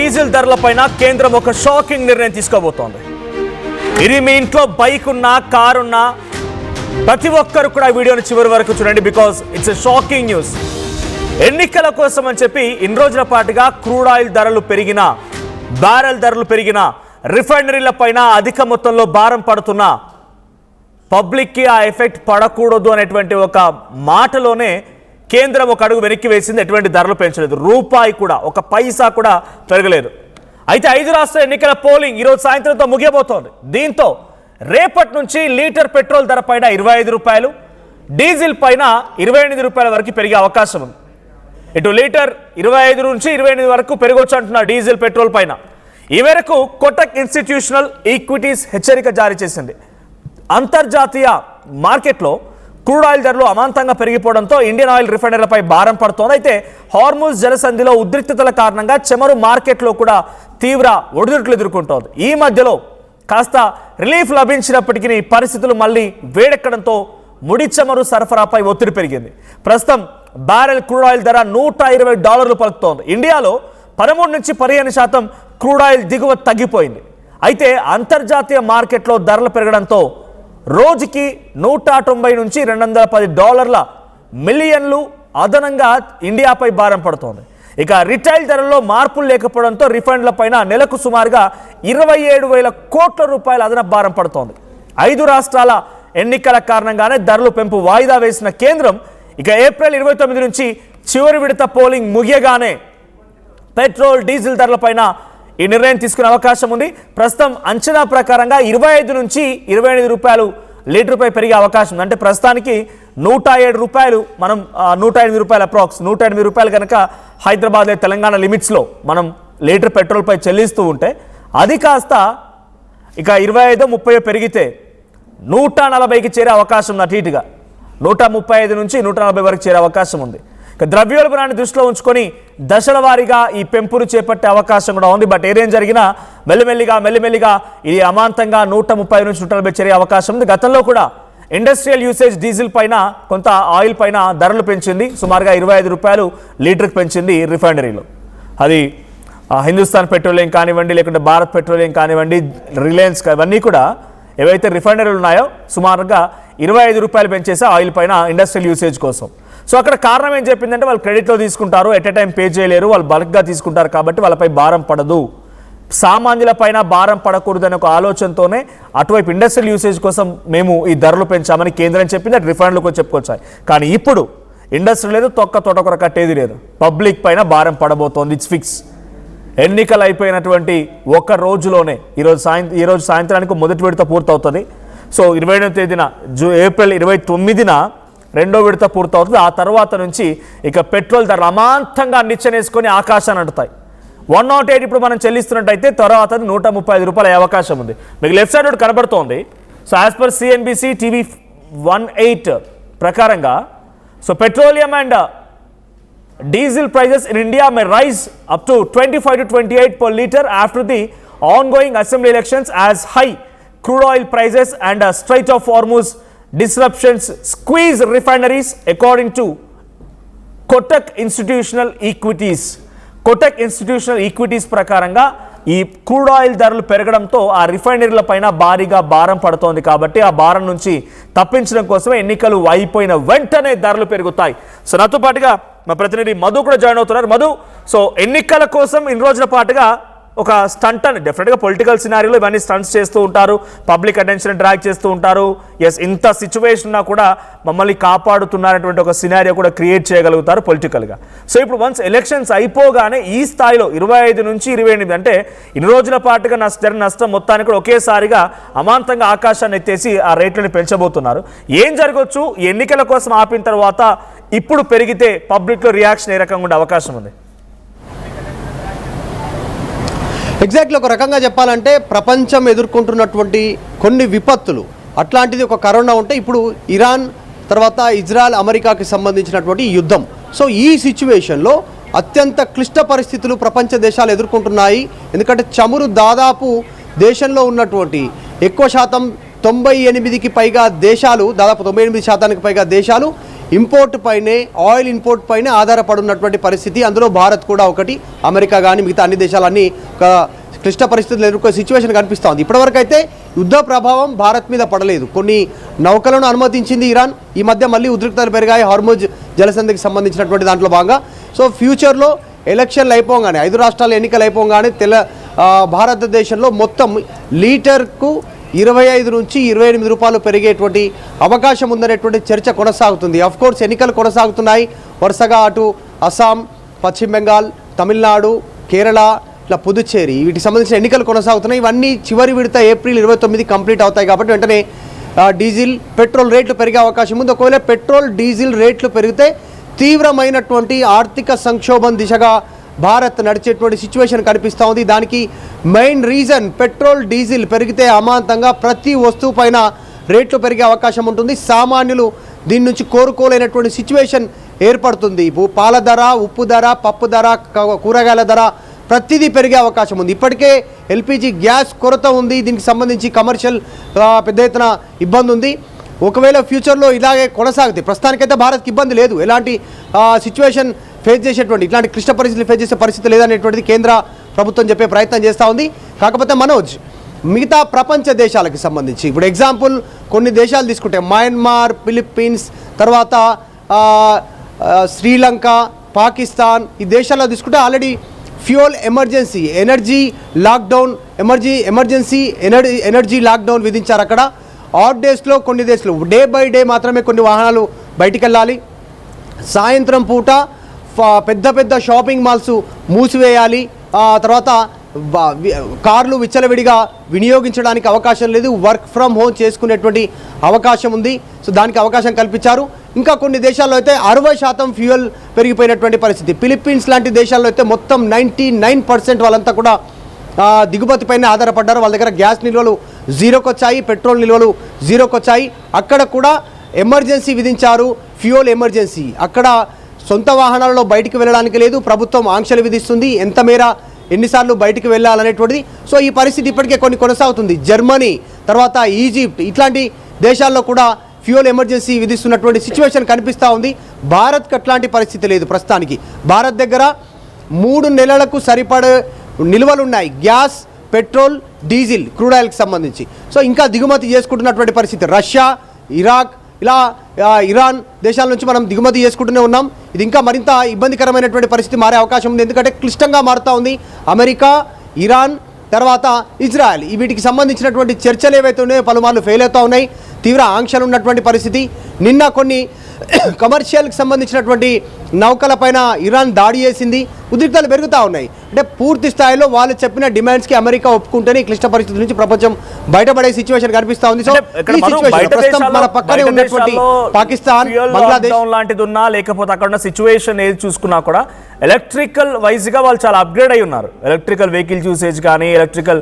Diesel ధరలపైన కేంద్రం ఒక shocking నిర్ణయం తీసుకోబోతోంది. ఇది మీ ఇంట్లో బైక్ ఉన్నా, కార్ ఉన్నా ప్రతి ఒక్కరు కూడా వీడియోని చివరి వరకు చూడండి, because it's a shocking news. ఎన్నికల కోసం అని చెప్పి ఇన్ని రోజుల పాటుగా క్రూడ్ ఆయిల్ ధరలు పెరిగినా, బ్యారెల్ ధరలు పెరిగినా, రిఫైనరీల పైన అధిక మొత్తంలో భారం పడుతున్నా పబ్లిక్కి ఆ ఎఫెక్ట్ పడకూడదు అనేటువంటి ఒక మాటలోనే కేంద్రం ఒక అడుగు వెనక్కి వేసింది. ఎటువంటి ధరలు పెంచలేదు, రూపాయి కూడా, ఒక పైసా కూడా పెరగలేదు. అయితే 5 రాష్ట్ర ఎన్నికల పోలింగ్ ఈరోజు సాయంత్రంతో ముగియబోతోంది. దీంతో రేపటి నుంచి లీటర్ పెట్రోల్ ధర పైన 25 రూపాయలు, డీజిల్ పైన 28 రూపాయల వరకు పెరిగే అవకాశం ఉంది. ఇటు లీటర్ 25 నుంచి 28 వరకు పెరగొచ్చు అంటున్నారు డీజిల్ పెట్రోల్ పైన. ఈ మేరకు కోటక్ ఇన్స్టిట్యూషనల్ ఈక్విటీస్ హెచ్చరిక జారీ చేసింది. అంతర్జాతీయ మార్కెట్లో క్రూడ్ ఆయిల్ ధరలు అమాంతంగా పెరిగిపోవడంతో ఇండియన్ ఆయిల్ రిఫైనరీలపై భారం పడుతోంది. అయితే హార్ముజ్ జలసంధిలో ఉద్రిక్తతల కారణంగా చమురు మార్కెట్లో కూడా తీవ్ర ఒడిదుడుకులు ఎదుర్కొంటోంది. ఈ మధ్యలో కాస్త రిలీఫ్ లభించినప్పటికీ పరిస్థితులు మళ్ళీ వేడెక్కడంతో ముడి చమురు సరఫరాపై ఒత్తిడి పెరిగింది. ప్రస్తుతం బ్యారెల్ క్రూడ్ ఆయిల్ ధర $120 పలుకుతోంది. ఇండియాలో 13 నుంచి 15% క్రూడ్ ఆయిల్ దిగువ తగ్గిపోయింది. అయితే అంతర్జాతీయ మార్కెట్లో ధరలు పెరగడంతో రోజుకి $190 నుంచి $210 మిలియన్లు అదనంగా ఇండియాపై భారం పడుతోంది. ఇక రిటైల్ ధరల్లో మార్పులు లేకపోవడంతో రిఫైండ్ల పైన నెలకు సుమారుగా 27,000 కోట్ల రూపాయల అదనపు భారం పడుతోంది. 5 రాష్ట్రాల ఎన్నికల కారణంగానే ధరలు పెంపు వాయిదా వేసిన కేంద్రం ఇక ఏప్రిల్ 29 నుంచి చివరి విడత పోలింగ్ ముగియగానే పెట్రోల్, డీజిల్ ధరలపైన ఈ నిర్ణయం తీసుకునే అవకాశం ఉంది. ప్రస్తుతం అంచనా ప్రకారంగా 25 నుంచి 28 రూపాయలు లీటర్పై పెరిగే అవకాశం ఉంది. అంటే ప్రస్తుతానికి 107 రూపాయలు, మనం 108 రూపాయలు అప్రాక్స్ 108 రూపాయలు కనుక హైదరాబాద్ తెలంగాణ లిమిట్స్లో మనం లీటర్ పెట్రోల్పై చెల్లిస్తూ ఉంటే అది కాస్త ఇక 25-30 పెరిగితే 140కి చేరే అవకాశం ఉంది. అటు ఇటుగా 135 నుంచి 140 వరకు చేరే అవకాశం ఉంది. ద్రవ్యోల్బణాన్ని దృష్టిలో ఉంచుకొని దశల వారీగా ఈ పెంపును చేపట్టే అవకాశం కూడా ఉంది. బట్ ఏదేం జరిగినా మెల్లిమెల్లిగా ఇది అమాంతంగా 130 నుంచి 140 చేరే అవకాశం ఉంది. గతంలో కూడా ఇండస్ట్రియల్ యూసేజ్ డీజిల్ పైన, కొంత ఆయిల్ పైన ధరలు పెంచింది. సుమారుగా 25 రూపాయలు లీటర్కి పెంచింది రిఫైనరీలో. అది హిందుస్థాన్ పెట్రోలియం కానివ్వండి, లేకుంటే భారత్ పెట్రోలియం కానివ్వండి, రిలయన్స్, ఇవన్నీ కూడా ఏవైతే రిఫైనరీలు ఉన్నాయో సుమారుగా 25 రూపాయలు పెంచేసే ఆయిల్ పైన ఇండస్ట్రియల్ యూసేజ్ కోసం. సో అక్కడ కారణం ఏం చెప్పిందంటే వాళ్ళు క్రెడిట్లో తీసుకుంటారు, ఎట్ ఎ టైం పే చేయలేరు, వాళ్ళు బల్క్గా తీసుకుంటారు కాబట్టి వాళ్ళపై భారం పడదు, సామాన్యుల పైన భారం పడకూడదనే ఒక ఆలోచనతోనే అటువైపు ఇండస్ట్రియల్ యూసేజ్ కోసం మేము ఈ ధరలు పెంచామని కేంద్రం చెప్పింది. అటు రిఫైనరీలు కూడా చెప్పుకొచ్చాయి. కానీ ఇప్పుడు ఇండస్ట్రీ లేదు, తోటకూర కట్టేది లేదు, పబ్లిక్ పైన భారం పడబోతోంది. It's fix. ఎన్నికలు అయిపోయినటువంటి ఒక రోజులోనే ఈరోజు సాయంత్రానికి మొదటి విడత పూర్తవుతుంది. సో 28వ తేదీన ఏప్రిల్ 29న రెండో విడత పూర్తవుతుంది. ఆ తర్వాత నుంచి ఇక పెట్రోల్ ధరలు అమాంతంగా నిచ్చెనేసుకొని ఆకాశాన్ని అంటుతాయి. 108 ఇప్పుడు మనం చెల్లిస్తున్నట్టయితే తర్వాత 135 రూపాయలు అయ్యే అవకాశం ఉంది. మీకు లెఫ్ట్ సైడ్ కనబడుతోంది. So as per CNBC TV 18 ప్రకారంగా so petroleum and diesel prices in India may rise up to 25 to 28 per liter after the ongoing assembly elections as high crude oil prices and Strait of Hormuz disruptions squeeze refineries, according to Kotak Institutional Equities. Kotak Institutional Equities ప్రకారంగా ఈ crude oil ధరలు పెరగడంతో ఆ రిఫైనరీల పైన భారీగా భారం పడుతోంది. కాబట్టి ఆ భారం నుంచి తప్పించడం కోసమే ఎన్నికలు అయిపోయిన వెంటనే ధరలు పెరుగుతాయి. సో నాతో పాటుగా మా ప్రతినిధి మధు కూడా జాయిన్ అవుతున్నారు. మధు, సో ఎన్నికల కోసం ఇన్ని రోజుల పాటుగా ఒక స్టంట్ అని డెఫినెట్గా పొలిటికల్ సినారియోలో ఇవన్నీ స్టంట్స్ చేస్తూ ఉంటారు, పబ్లిక్ అటెన్షన్ డ్రాగ్ చేస్తూ ఉంటారు. ఎస్, ఇంత సిచ్యువేషన్ ఉన్నా కూడా మమ్మల్ని కాపాడుతున్నారనేటువంటి ఒక సినారియో కూడా క్రియేట్ చేయగలుగుతారు పొలిటికల్గా. సో ఇప్పుడు వన్స్ ఎలక్షన్స్ అయిపోగానే ఈ స్థాయిలో 25 నుంచి 28 అంటే ఇన్ని రోజుల పాటుగా నష్టం మొత్తానికి కూడా ఒకేసారిగా అమాంతంగా ఆకాశాన్ని ఎత్తేసి ఆ రేట్లను పెంచబోతున్నారు. ఏం జరగవచ్చు? ఎన్నికల కోసం ఆపిన తర్వాత ఇప్పుడు పెరిగితే పబ్లిక్లో రియాక్షన్ ఏ రకంగా ఉండే అవకాశం ఉంది? ఎగ్జాక్ట్లీ ఒక రకంగా చెప్పాలంటే ప్రపంచం ఎదుర్కొంటున్నటువంటి కొన్ని విపత్తులు, అట్లాంటిది ఒక కరోనా ఉంటే ఇప్పుడు ఇరాన్ తర్వాత ఇజ్రాయెల్ అమెరికాకి సంబంధించినటువంటి యుద్ధం. సో ఈ సిచ్యువేషన్లో అత్యంత క్లిష్ట పరిస్థితులు ప్రపంచ దేశాలు ఎదుర్కొంటున్నాయి. ఎందుకంటే చమురు దాదాపు దేశంలో ఉన్నటువంటి ఎక్కువ శాతం 98కి పైగా దేశాలు, దాదాపు 98% పైగా దేశాలు ఇంపోర్ట్ పైనే, ఆయిల్ ఇంపోర్ట్ పైనే ఆధారపడున్నటువంటి పరిస్థితి. అందులో భారత్ కూడా ఒకటి, అమెరికా కానీ మిగతా అన్ని దేశాలన్నీ ఒక క్లిష్ట పరిస్థితులు ఎదుర్కొనే సిచ్యువేషన్ కనిపిస్తూ ఉంది. ఇప్పటివరకు అయితే యుద్ధ ప్రభావం భారత్ మీద పడలేదు. కొన్ని నౌకలను అనుమతించింది ఇరాన్. ఈ మధ్య మళ్ళీ ఉద్రిక్తతలు పెరిగాయి హార్ముజ్ జలసంధికి సంబంధించినటువంటి దాంట్లో భాగంగా. సో ఫ్యూచర్లో ఎలక్షన్లు అయిపోగానే, 5 రాష్ట్రాల ఎన్నికలు అయిపోగానే భారతదేశంలో మొత్తం లీటర్కు 25 నుంచి 28 రూపాయలు పెరిగేటువంటి అవకాశం ఉందనేటువంటి చర్చ కొనసాగుతుంది. కోర్స్ ఎన్నికలు కొనసాగుతున్నాయి వరుసగా. అటు అస్సాం, పశ్చిమ బెంగాల్, తమిళనాడు, కేరళ, ఇట్లా పుదుచ్చేరి, వీటికి సంబంధించిన ఎన్నికలు కొనసాగుతున్నాయి. ఇవన్నీ చివరి విడత ఏప్రిల్ 29 కంప్లీట్ అవుతాయి. కాబట్టి వెంటనే డీజిల్, పెట్రోల్ రేట్లు పెరిగే అవకాశం ఉంది. ఒకవేళ పెట్రోల్, డీజిల్ రేట్లు పెరిగితే తీవ్రమైనటువంటి ఆర్థిక సంక్షోభం దిశగా భారత్ నడిచేటువంటి సిచ్యువేషన్ కనిపిస్తూ ఉంది. దానికి మెయిన్ రీజన్ పెట్రోల్, డీజిల్ పెరిగితే అమాంతంగా ప్రతి వస్తువు పైన రేట్లు పెరిగే అవకాశం ఉంటుంది. సామాన్యులు దీని నుంచి కోరుకోలేనటువంటి సిచ్యువేషన్ ఏర్పడుతుంది. పాల ధర, ఉప్పు ధర, పప్పు ధర, కూరగాయల ధర ప్రతిదీ పెరిగే అవకాశం ఉంది. ఇప్పటికే ఎల్పిజి గ్యాస్ కొరత ఉంది. దీనికి సంబంధించి కమర్షియల్ పెద్ద ఎత్తున ఇబ్బంది ఉంది. ఒకవేళ ఫ్యూచర్లో ఇలాగే కొనసాగితే, ప్రస్తుతానికైతే భారత్కి ఇబ్బంది లేదు, ఎలాంటి సిచ్యువేషన్ ఫేస్ చేసేటువంటి, ఇట్లాంటి క్లిష్ట పరిస్థితులు ఫేస్ చేసే పరిస్థితి లేదనేటువంటిది కేంద్ర ప్రభుత్వం చెప్పే ప్రయత్నం చేస్తూ ఉంది. కాకపోతే మనోజ్, మిగతా ప్రపంచ దేశాలకు సంబంధించి ఇప్పుడు ఎగ్జాంపుల్ కొన్ని దేశాలు తీసుకుంటే మయన్మార్, ఫిలిప్పీన్స్, తర్వాత శ్రీలంక, పాకిస్తాన్, ఈ దేశాల్లో తీసుకుంటే already fuel emergency, energy lockdown, emergency energy lockdown విధించారు. అక్కడ ఆడ్ డేస్లో కొన్ని దేశాలు డే బై డే మాత్రమే కొన్ని వాహనాలు బయటికి వెళ్ళాలి. సాయంత్రం పూట పెద్ద పెద్ద షాపింగ్ మాల్స్ మూసివేయాలి. తర్వాత కార్లు విచ్చలవిడిగా వినియోగించడానికి అవకాశం లేదు. వర్క్ ఫ్రమ్ హోమ్ చేసుకునేటువంటి అవకాశం ఉంది. సో దానికి అవకాశం కల్పించారు. ఇంకా కొన్ని దేశాల్లో అయితే 60% ఫ్యూయల్ పెరిగిపోయినటువంటి పరిస్థితి. ఫిలిప్పీన్స్ లాంటి దేశాల్లో అయితే మొత్తం 99% వాళ్ళంతా కూడా దిగుమతి పైన ఆధారపడ్డారు. వాళ్ళ దగ్గర గ్యాస్ నిల్వలు జీరోకి వచ్చాయి, పెట్రోల్ నిల్వలు జీరోకి వచ్చాయి. అక్కడ కూడా ఎమర్జెన్సీ విధించారు, ఫ్యూయల్ ఎమర్జెన్సీ. అక్కడ సొంత వాహనాలలో బయటికి వెళ్ళడానికి లేదు, ప్రభుత్వం ఆంక్షలు విధిస్తుంది, ఎంత మేర ఎన్నిసార్లు బయటికి వెళ్ళాలనేటువంటిది. సో ఈ పరిస్థితి ఇప్పటికే కొన్ని కొనసాగుతుంది. జర్మనీ, తర్వాత ఈజిప్ట్, ఇట్లాంటి దేశాల్లో కూడా ఫ్యూయల్ ఎమర్జెన్సీ విధిస్తున్నటువంటి సిచ్యువేషన్ కనిపిస్తూ ఉంది. భారత్కి అట్లాంటి పరిస్థితి లేదు ప్రస్తుతానికి. భారత్ దగ్గర 3 నెలలకు సరిపడే నిల్వలు ఉన్నాయి, గ్యాస్, పెట్రోల్, డీజిల్, క్రూడ్ ఆయిల్కి సంబంధించి. సో ఇంకా దిగుమతి చేసుకుంటున్నటువంటి పరిస్థితి. రష్యా, ఇరాక్, ఇలా ఇరాన్ దేశాల నుంచి మనం దిగుమతి చేసుకుంటూనే ఉన్నాం. ఇది ఇంకా మరింత ఇబ్బందికరమైనటువంటి పరిస్థితి మారే అవకాశం ఉంది. ఎందుకంటే క్లిష్టంగా మారుతూ ఉంది. అమెరికా, ఇరాన్, తర్వాత ఇజ్రాయెల్, వీటికి సంబంధించినటువంటి చర్చలు ఏవైతే ఉన్నాయో పలుమార్లు ఫెయిల్ అవుతూ ఉన్నాయి. తీవ్ర ఆంక్షలు ఉన్నటువంటి పరిస్థితి. నిన్న కొన్ని కమర్షియల్కి సంబంధించినటువంటి నౌకలపైన ఇరాన్ దాడి చేసింది. ఉద్రిక్తలు పెరుగుతూ ఉన్నాయి. అంటే పూర్తి స్థాయిలో వాళ్ళు చెప్పిన డిమాండ్స్కి అమెరికా ఒప్పుకుంటేనే క్లిష్ట పరిస్థితుల నుంచి ప్రపంచం బయటపడే సిచ్యువేషన్ కనిపిస్తూ ఉంది. సో ఈ సిచ్యువేషన్ మన పక్కనే ఉన్నటువంటి పాకిస్తాన్, బంగ్లాదేశ్ లాంటిది ఉన్నా, లేకపోతే అక్కడ ఉన్న సిచ్యువేషన్ ఏది చూసుకున్నా కూడా ఎలక్ట్రికల్ వైజ్గా వాళ్ళు చాలా అప్గ్రేడ్ అయి ఉన్నారు. ఎలక్ట్రికల్ వెహికల్స్ యూసేజ్ కానీ, ఎలక్ట్రికల్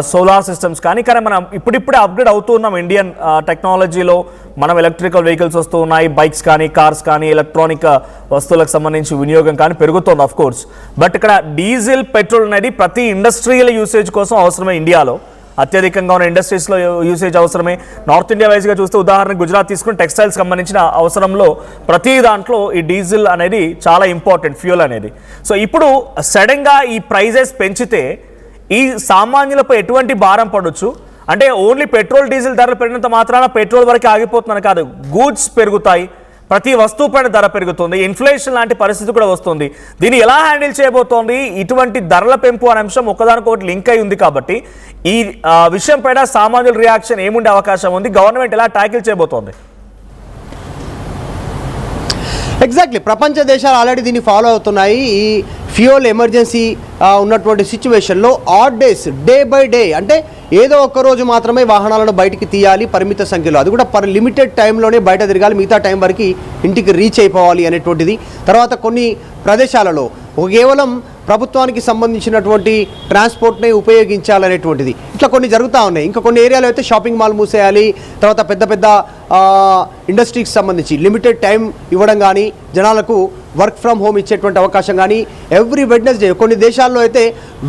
సోలార్ సిస్టమ్స్ కానీ మనం ఇప్పుడిప్పుడే అప్గ్రేడ్ అవుతూ ఉన్నాం. ఇండియన్ టెక్నాలజీలో మనం ఎలక్ట్రికల్ వెహికల్స్ వస్తూ ఉన్నాయి, బైక్స్ కానీ, కార్స్ కానీ, ఎలక్ట్రానిక్ వస్తువులకు సంబంధించి వినియోగం కానీ పెరుగుతోంది ఆఫ్ కోర్స్. బట్ ఇక్కడ డీజిల్, పెట్రోల్ అనేది ప్రతి ఇండస్ట్రియల్ యూసేజ్ కోసం అవసరమే. ఇండియాలో అత్యధికంగా ఉన్న ఇండస్ట్రీస్లో యూసేజ్ అవసరమే. నార్త్ ఇండియా వైజ్గా చూస్తే ఉదాహరణకు గుజరాత్ తీసుకుని టెక్స్టైల్స్ సంబంధించిన అవసరంలో ప్రతి దాంట్లో ఈ డీజిల్ అనేది చాలా ఇంపార్టెంట్, ఫ్యూయల్ అనేది. సో ఇప్పుడు సడన్గా ఈ ప్రైజెస్ పెంచితే ఈ సామాన్యులపై ఎటువంటి భారం పడవచ్చు? అంటే ఓన్లీ పెట్రోల్, డీజిల్ ధరలు పెరిగినంత మాత్రాన పెట్రోల్ వరకు ఆగిపోతుందని కాదు, గూడ్స్ పెరుగుతాయి, ప్రతి వస్తువు పైన ధర పెరుగుతుంది, ఇన్ఫ్లేషన్ లాంటి పరిస్థితి కూడా వస్తుంది. దీన్ని ఎలా హ్యాండిల్ చేయబోతోంది? ఇటువంటి ధరల పెంపు అనే అంశం ఒకదానికొకటి లింక్ అయి ఉంది. కాబట్టి ఈ విషయం పైన సామాన్యుల రియాక్షన్ ఏముండే అవకాశం ఉంది? గవర్నమెంట్ ఎలా ట్యాకిల్ చేయబోతోంది? ఎగ్జాక్ట్లీ, ప్రపంచ దేశాలు ఆల్రెడీ దీన్ని ఫాలో అవుతున్నాయి. ఈ ఫ్యూయల్ ఎమర్జెన్సీ ఉన్నటువంటి సిచ్యువేషన్లో odd days, day by day, అంటే ఏదో ఒక్క రోజు మాత్రమే వాహనాలను బయటికి తీయాలి పరిమిత సంఖ్యలో, అది కూడా లిమిటెడ్ టైంలోనే బయట తిరగాలి, మిగతా టైం వరకు ఇంటికి రీచ్ అయిపోవాలి అనేటువంటిది. తర్వాత కొన్ని ప్రదేశాలలో కేవలం ప్రభుత్వానికి సంబంధించినటువంటి ట్రాన్స్పోర్ట్ని ఉపయోగించాలనేటువంటిది, ఇట్లా కొన్ని జరుగుతూ ఉన్నాయి. ఇంకా కొన్ని ఏరియాలో అయితే షాపింగ్ మాల్ మూసేయాలి, తర్వాత పెద్ద పెద్ద ఇండస్ట్రీకి సంబంధించి లిమిటెడ్ టైం ఇవ్వడం కానీ, జనాలకు వర్క్ ఫ్రమ్ హోమ్ ఇచ్చేటువంటి అవకాశం కానీ, ఎవ్రీ వెడ్నెస్డే, కొన్ని దేశాల్లో అయితే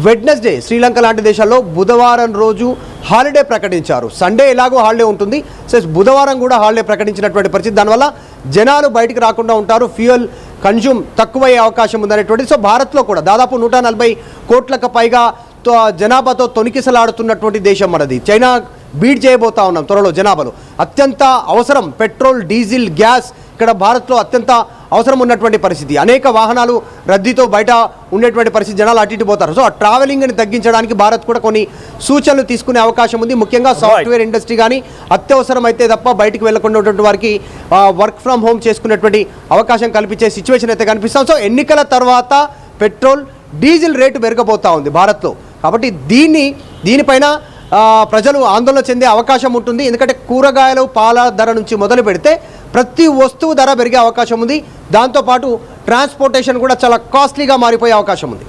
వెడ్నెస్డే, శ్రీలంక లాంటి దేశాల్లో బుధవారం రోజు హాలిడే ప్రకటించారు. సండే ఎలాగో హాలిడే ఉంటుంది, సో బుధవారం కూడా హాలిడే ప్రకటించినటువంటి పరిస్థితి. దానివల్ల జనాలు బయటికి రాకుండా ఉంటారు, ఫ్యూయల్ కన్జ్యూమ్ తక్కువయ్యే అవకాశం ఉందనేటువంటిది. సో భారత్లో కూడా దాదాపు 140 కోట్లకు పైగా జనాభాతో తొణికిసలాడుతున్నటువంటి దేశం మనది. చైనా బీట్ చేయబోతా ఉన్నాం త్వరలో జనాభాలో. అత్యంత అవసరం పెట్రోల్, డీజిల్, గ్యాస్ ఇక్కడ భారత్లో అత్యంత అవసరం ఉన్నటువంటి పరిస్థితి. అనేక వాహనాలు రద్దీతో బయట ఉండేటువంటి పరిస్థితి, జనాలు అటు ఇటు పోతారు. సో ఆ ట్రావెలింగ్ని తగ్గించడానికి భారత్ కూడా కొన్ని సూచనలు తీసుకునే అవకాశం ఉంది. ముఖ్యంగా సాఫ్ట్వేర్ ఇండస్ట్రీ కానీ అత్యవసరం అయితే తప్ప బయటికి వెళ్లకుండా ఉన్నటువంటి వారికి వర్క్ ఫ్రమ్ హోమ్ చేసుకునేటువంటి అవకాశం కల్పించే సిచ్యువేషన్ అయితే కనిపిస్తాం. సో ఎన్నికల తర్వాత పెట్రోల్, డీజిల్ రేటు పెరగబోతా ఉంది భారత్లో. కాబట్టి దీనిపైన ప్రజలు ఆందోళన చెందే అవకాశం ఉంటుంది. ఎందుకంటే కూరగాయలు, పాల ధర నుంచి మొదలు పెడితే ప్రతి వస్తువు ధర పెరిగే అవకాశం ఉంది. దాంతోపాటు ట్రాన్స్పోర్టేషన్ కూడా చాలా కాస్ట్లీగా మారిపోయే అవకాశం ఉంది.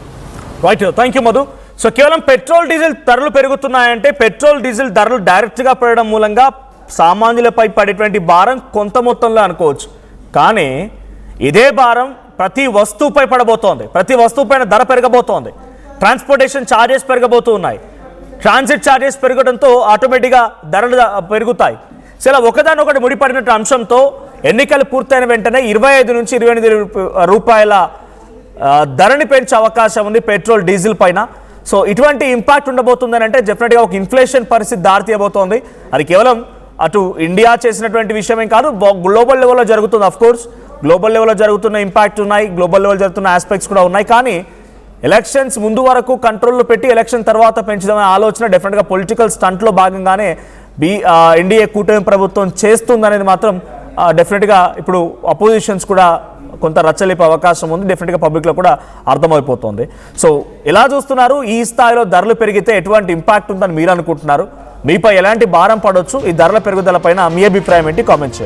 Right, thank you Madhu. So కేవలం పెట్రోల్, డీజిల్ ధరలు పెరుగుతున్నాయంటే పెట్రోల్, డీజిల్ ధరలు డైరెక్ట్గా పెరగడం మూలంగా సామాన్యులపై పడేటువంటి భారం కొంత మొత్తంలో అనుకోవచ్చు. కానీ ఇదే భారం ప్రతి వస్తువుపై పడబోతోంది. ప్రతి వస్తువుపైన ధర పెరగబోతోంది. ట్రాన్స్పోర్టేషన్ ఛార్జెస్ పెరగబోతూ ఉన్నాయి. ట్రాన్సిట్ ఛార్జెస్ పెరగడంతో ఆటోమేటిక్గా ధరలు పెరుగుతాయి. సో ఇలా ఒకదానొకటి ముడిపడినట్టు అంశంతో ఎన్నికలు పూర్తయిన వెంటనే 25 నుంచి 28 రూపాయల ధరని పెంచే అవకాశం ఉంది పెట్రోల్, డీజిల్ పైన. సో ఇటువంటి ఇంపాక్ట్ ఉండబోతుందని అంటే డెఫినెట్గా ఒక ఇన్ఫ్లేషన్ పరిస్థితి దారితీయబోతోంది. అది కేవలం అటు ఇండియా చేసినటువంటి విషయమేం కాదు, గ్లోబల్ లెవెల్లో జరుగుతుంది. అఫ్ కోర్స్ గ్లోబల్ లెవెల్లో జరుగుతున్న ఇంపాక్ట్ ఉన్నాయి, గ్లోబల్ లెవెల్ జరుగుతున్న ఆస్పెక్ట్స్ కూడా ఉన్నాయి. కానీ ఎలక్షన్స్ ముందు వరకు కంట్రోల్లో పెట్టి ఎలక్షన్ తర్వాత పెంచుదామనే ఆలోచన డెఫినెట్గా పొలిటికల్ స్టంట్లో భాగంగానే ఎన్డీఏ కూటమి ప్రభుత్వం చేస్తుందనేది మాత్రం డెఫినెట్గా ఇప్పుడు అపోజిషన్స్ కూడా కొంత రచ్చలేపే అవకాశం ఉంది. డెఫినెట్గా పబ్లిక్లో కూడా అర్థమైపోతుంది. సో ఎలా చూస్తున్నారు, ఈ స్థాయిలో ధరలు పెరిగితే ఎటువంటి ఇంపాక్ట్ ఉందని మీరు అనుకుంటున్నారు? మీపై ఎలాంటి భారం పడవచ్చు? ఈ ధరల పెరుగుదల పైన మీ అభిప్రాయం ఏంటి? కామెంట్ చేయండి.